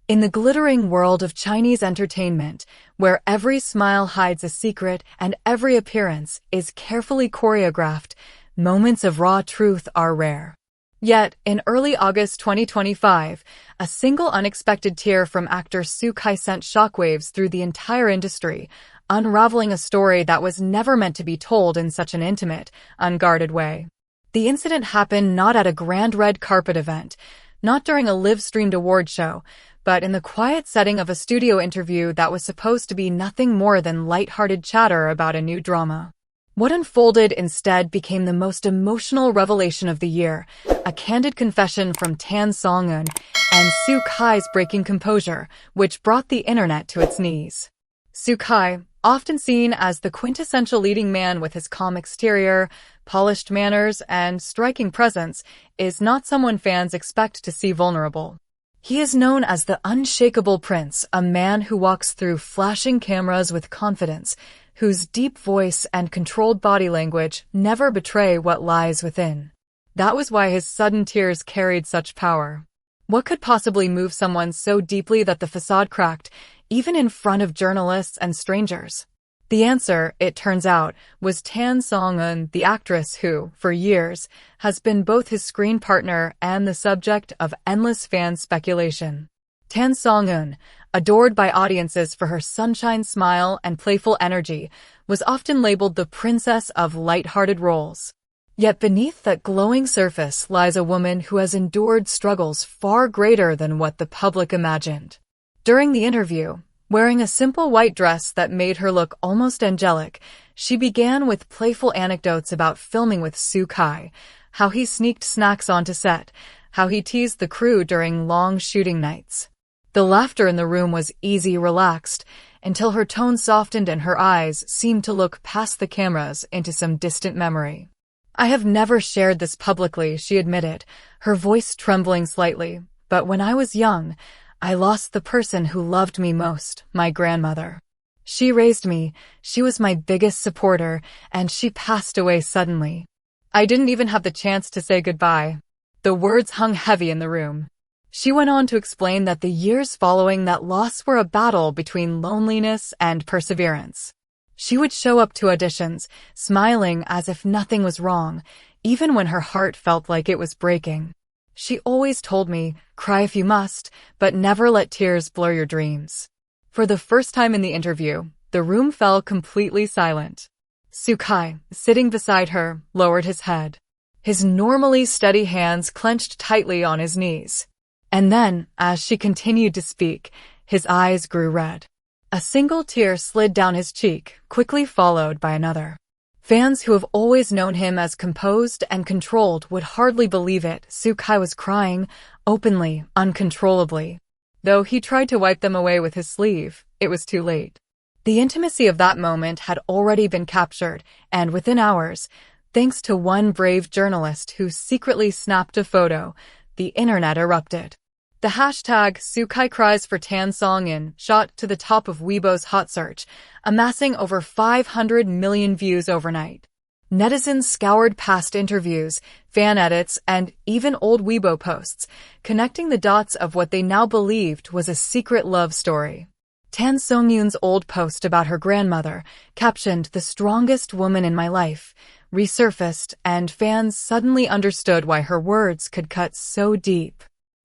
In the glittering world of Chinese entertainment, where every smile hides a secret and every appearance is carefully choreographed, moments of raw truth are rare. Yet, in early August 2025, a single unexpected tear from actor XuKai sent shockwaves through the entire industry, unraveling a story that was never meant to be told in such an intimate, unguarded way. The incident happened not at a grand red carpet event, not during a live-streamed award show, but in the quiet setting of a studio interview that was supposed to be nothing more than light-hearted chatter about a new drama. What unfolded instead became the most emotional revelation of the year, a candid confession from Tan Songyun and XuKai's breaking composure, which brought the internet to its knees. XuKai, often seen as the quintessential leading man with his calm exterior, polished manners, and striking presence, is not someone fans expect to see vulnerable. He is known as the unshakable prince, a man who walks through flashing cameras with confidence, whose deep voice and controlled body language never betray what lies within. That was why his sudden tears carried such power. What could possibly move someone so deeply that the facade cracked, even in front of journalists and strangers? The answer, it turns out, was Tan Songyun, the actress who, for years, has been both his screen partner and the subject of endless fan speculation. Tan Songyun, adored by audiences for her sunshine smile and playful energy, was often labeled the princess of light-hearted roles. Yet beneath that glowing surface lies a woman who has endured struggles far greater than what the public imagined. During the interview, wearing a simple white dress that made her look almost angelic, she began with playful anecdotes about filming with XuKai, how he sneaked snacks onto set, how he teased the crew during long shooting nights. The laughter in the room was easy, relaxed, until her tone softened and her eyes seemed to look past the cameras into some distant memory. "I have never shared this publicly," she admitted, her voice trembling slightly, "but when I was young, I lost the person who loved me most, my grandmother. She raised me, she was my biggest supporter, and she passed away suddenly. I didn't even have the chance to say goodbye." The words hung heavy in the room. She went on to explain that the years following that loss were a battle between loneliness and perseverance. She would show up to auditions, smiling as if nothing was wrong, even when her heart felt like it was breaking. "She always told me, cry if you must, but never let tears blur your dreams." For the first time in the interview, the room fell completely silent. XuKai, sitting beside her, lowered his head. His normally steady hands clenched tightly on his knees. And then, as she continued to speak, his eyes grew red. A single tear slid down his cheek, quickly followed by another. Fans who have always known him as composed and controlled would hardly believe it. XuKai was crying, openly, uncontrollably. Though he tried to wipe them away with his sleeve, it was too late. The intimacy of that moment had already been captured, and within hours, thanks to one brave journalist who secretly snapped a photo, the internet erupted. The hashtag #XuKaiCriesForTanSongyun shot to the top of Weibo's hot search, amassing over 500 million views overnight. Netizens scoured past interviews, fan edits, and even old Weibo posts, connecting the dots of what they now believed was a secret love story. Tan Songyun's old post about her grandmother, captioned "The strongest woman in my life," resurfaced, and fans suddenly understood why her words could cut so deep.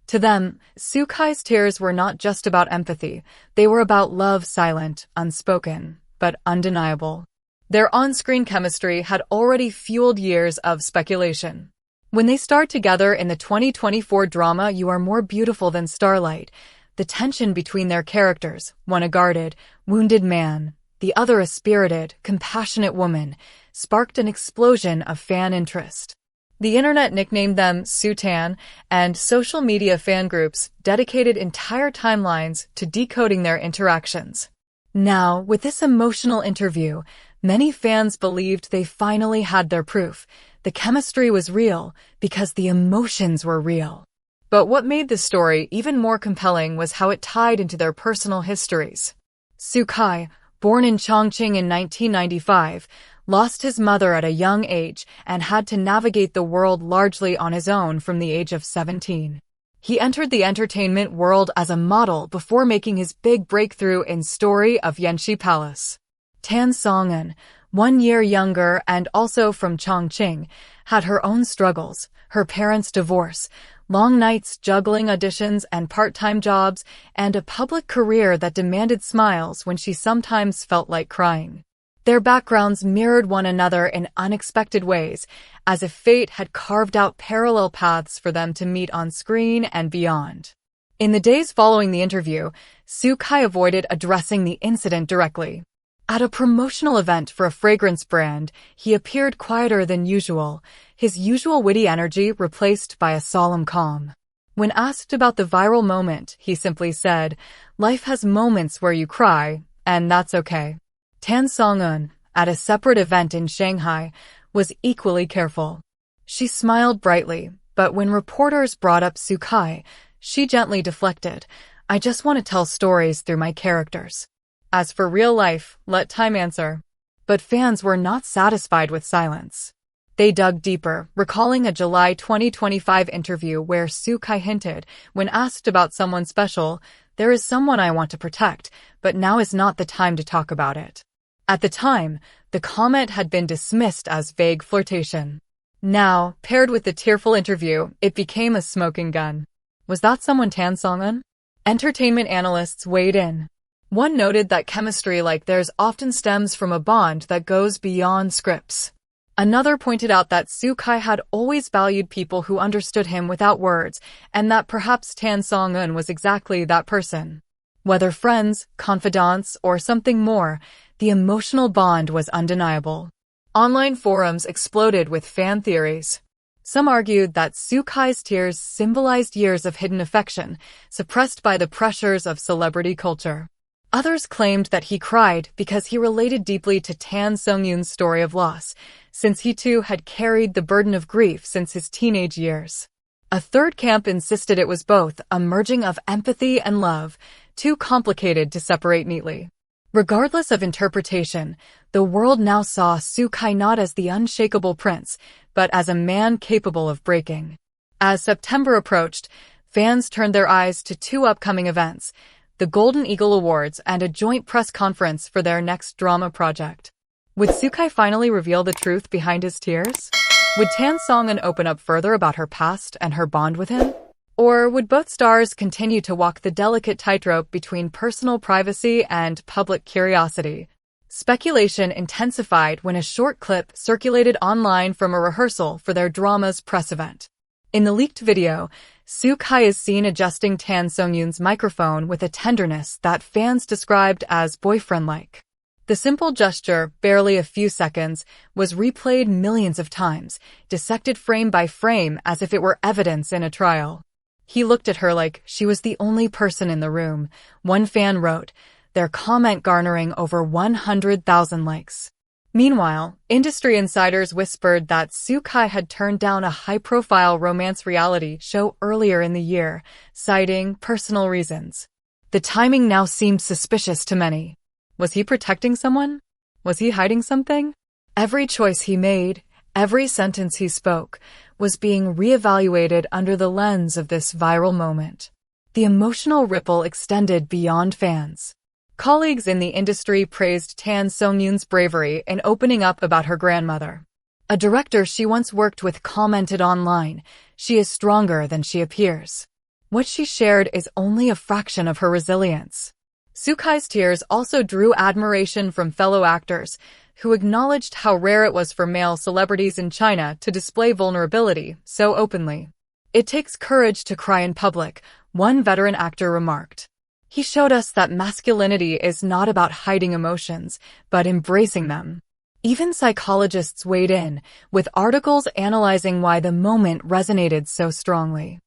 To them, XuKai's tears were not just about empathy, they were about love, silent, unspoken, but undeniable. Their on-screen chemistry had already fueled years of speculation. When they starred together in the 2024 drama You Are More Beautiful Than Starlight, the tension between their characters, one a guarded, wounded man, the other a spirited, compassionate woman, sparked an explosion of fan interest. The internet nicknamed them XuTan, and social media fan groups dedicated entire timelines to decoding their interactions. Now, with this emotional interview, many fans believed they finally had their proof. The chemistry was real because the emotions were real. But what made this story even more compelling was how it tied into their personal histories. XuKai, born in Chongqing in 1995, lost his mother at a young age and had to navigate the world largely on his own from the age of 17. He entered the entertainment world as a model before making his big breakthrough in Story of Yanxi Palace. Tan Songyun, 1 year younger and also from Chongqing, had her own struggles: her parents' divorce, long nights juggling auditions and part-time jobs, and a public career that demanded smiles when she sometimes felt like crying. Their backgrounds mirrored one another in unexpected ways, as if fate had carved out parallel paths for them to meet on screen and beyond. In the days following the interview, XuKai avoided addressing the incident directly. At a promotional event for a fragrance brand, he appeared quieter than usual, his usual witty energy replaced by a solemn calm. When asked about the viral moment, he simply said, "Life has moments where you cry, and that's okay." Tan Songyun, at a separate event in Shanghai, was equally careful. She smiled brightly, but when reporters brought up XuKai, she gently deflected, "I just want to tell stories through my characters. As for real life, let time answer." But fans were not satisfied with silence. They dug deeper, recalling a July 2025 interview where XuKai hinted, when asked about someone special, "There is someone I want to protect, but now is not the time to talk about it." At the time, the comment had been dismissed as vague flirtation. Now, paired with the tearful interview, it became a smoking gun. Was that someone Tan Songyun? Entertainment analysts weighed in. One noted that chemistry like theirs often stems from a bond that goes beyond scripts. Another pointed out that XuKai had always valued people who understood him without words, and that perhaps Tan Songyun was exactly that person. Whether friends, confidants, or something more, the emotional bond was undeniable. Online forums exploded with fan theories. Some argued that XuKai's tears symbolized years of hidden affection, suppressed by the pressures of celebrity culture. Others claimed that he cried because he related deeply to Tan Songyun's story of loss, since he too had carried the burden of grief since his teenage years. A third camp insisted it was both, a merging of empathy and love, too complicated to separate neatly. Regardless of interpretation, the world now saw XuKai not as the unshakable prince, but as a man capable of breaking. As September approached, fans turned their eyes to two upcoming events: the Golden Eagle Awards and a joint press conference for their next drama project. Would XuKai finally reveal the truth behind his tears? Would Tan Songyun open up further about her past and her bond with him? Or would both stars continue to walk the delicate tightrope between personal privacy and public curiosity? Speculation intensified when a short clip circulated online from a rehearsal for their drama's press event. In the leaked video, XuKai is seen adjusting Tan Songyun's microphone with a tenderness that fans described as boyfriend-like. The simple gesture, barely a few seconds, was replayed millions of times, dissected frame by frame as if it were evidence in a trial. "He looked at her like she was the only person in the room," one fan wrote, their comment garnering over 100,000 likes. Meanwhile, industry insiders whispered that XuKai had turned down a high-profile romance reality show earlier in the year, citing personal reasons. The timing now seemed suspicious to many. Was he protecting someone? Was he hiding something? Every choice he made, every sentence he spoke, was being reevaluated under the lens of this viral moment. The emotional ripple extended beyond fans. Colleagues in the industry praised Tan Songyun's bravery in opening up about her grandmother. A director she once worked with commented online, "She is stronger than she appears." What she shared is only a fraction of her resilience. XuKai's tears also drew admiration from fellow actors, who acknowledged how rare it was for male celebrities in China to display vulnerability so openly. "It takes courage to cry in public," one veteran actor remarked. "He showed us that masculinity is not about hiding emotions, but embracing them." Even psychologists weighed in, with articles analyzing why the moment resonated so strongly.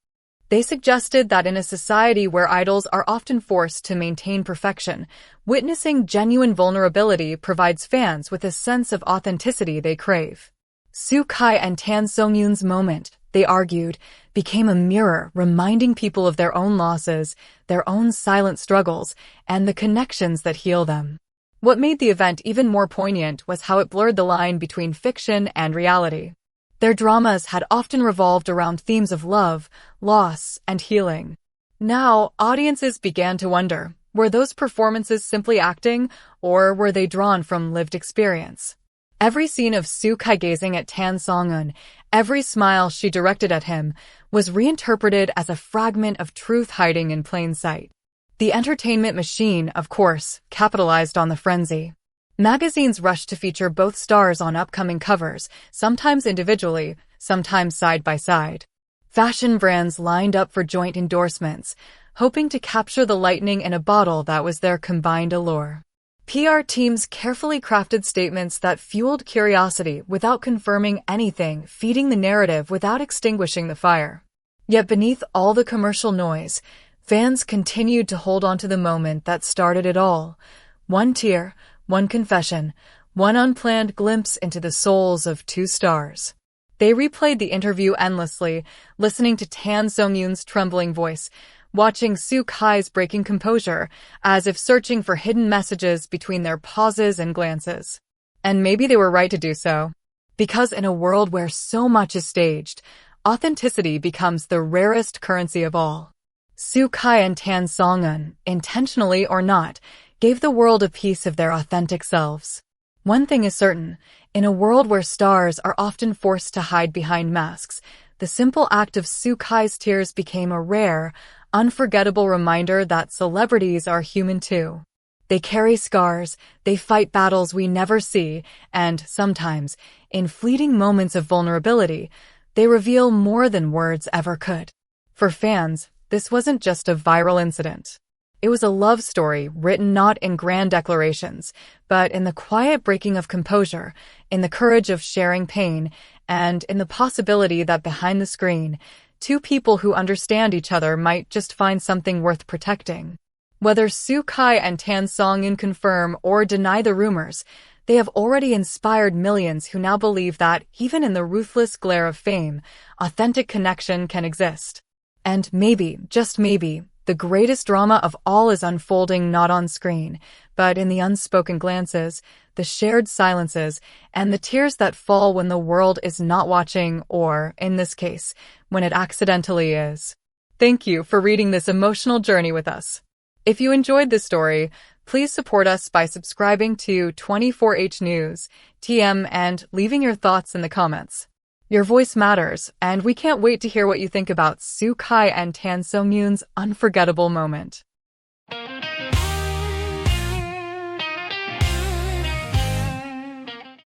They suggested that in a society where idols are often forced to maintain perfection, witnessing genuine vulnerability provides fans with a sense of authenticity they crave. XuKai and Tan Songyun's moment, they argued, became a mirror reminding people of their own losses, their own silent struggles, and the connections that heal them. What made the event even more poignant was how it blurred the line between fiction and reality. Their dramas had often revolved around themes of love, loss, and healing. Now, audiences began to wonder, were those performances simply acting, or were they drawn from lived experience? Every scene of XuKai gazing at Tan Songyun, every smile she directed at him, was reinterpreted as a fragment of truth hiding in plain sight. The entertainment machine, of course, capitalized on the frenzy. Magazines rushed to feature both stars on upcoming covers, sometimes individually, sometimes side by side. Fashion brands lined up for joint endorsements, hoping to capture the lightning in a bottle that was their combined allure. PR teams carefully crafted statements that fueled curiosity without confirming anything, feeding the narrative without extinguishing the fire. Yet beneath all the commercial noise, fans continued to hold on to the moment that started it all. One tear, one confession, one unplanned glimpse into the souls of two stars. They replayed the interview endlessly, listening to Tan Songyun's trembling voice, watching XuKai's breaking composure, as if searching for hidden messages between their pauses and glances. And maybe they were right to do so. Because in a world where so much is staged, authenticity becomes the rarest currency of all. XuKai and Tan Songyun, intentionally or not, gave the world a piece of their authentic selves. One thing is certain, in a world where stars are often forced to hide behind masks, the simple act of XuKai's tears became a rare, unforgettable reminder that celebrities are human too. They carry scars, they fight battles we never see, and sometimes, in fleeting moments of vulnerability, they reveal more than words ever could. For fans, this wasn't just a viral incident. It was a love story written not in grand declarations, but in the quiet breaking of composure, in the courage of sharing pain, and in the possibility that behind the screen, two people who understand each other might just find something worth protecting. Whether XuKai and Tan Songyun confirm or deny the rumors, they have already inspired millions who now believe that, even in the ruthless glare of fame, authentic connection can exist. And maybe, just maybe, the greatest drama of all is unfolding not on screen, but in the unspoken glances, the shared silences, and the tears that fall when the world is not watching or, in this case, when it accidentally is. Thank you for reading this emotional journey with us. If you enjoyed this story, please support us by subscribing to 24H News, TM, and leaving your thoughts in the comments. Your voice matters, and we can't wait to hear what you think about XuKai and Tan Songyun's unforgettable moment.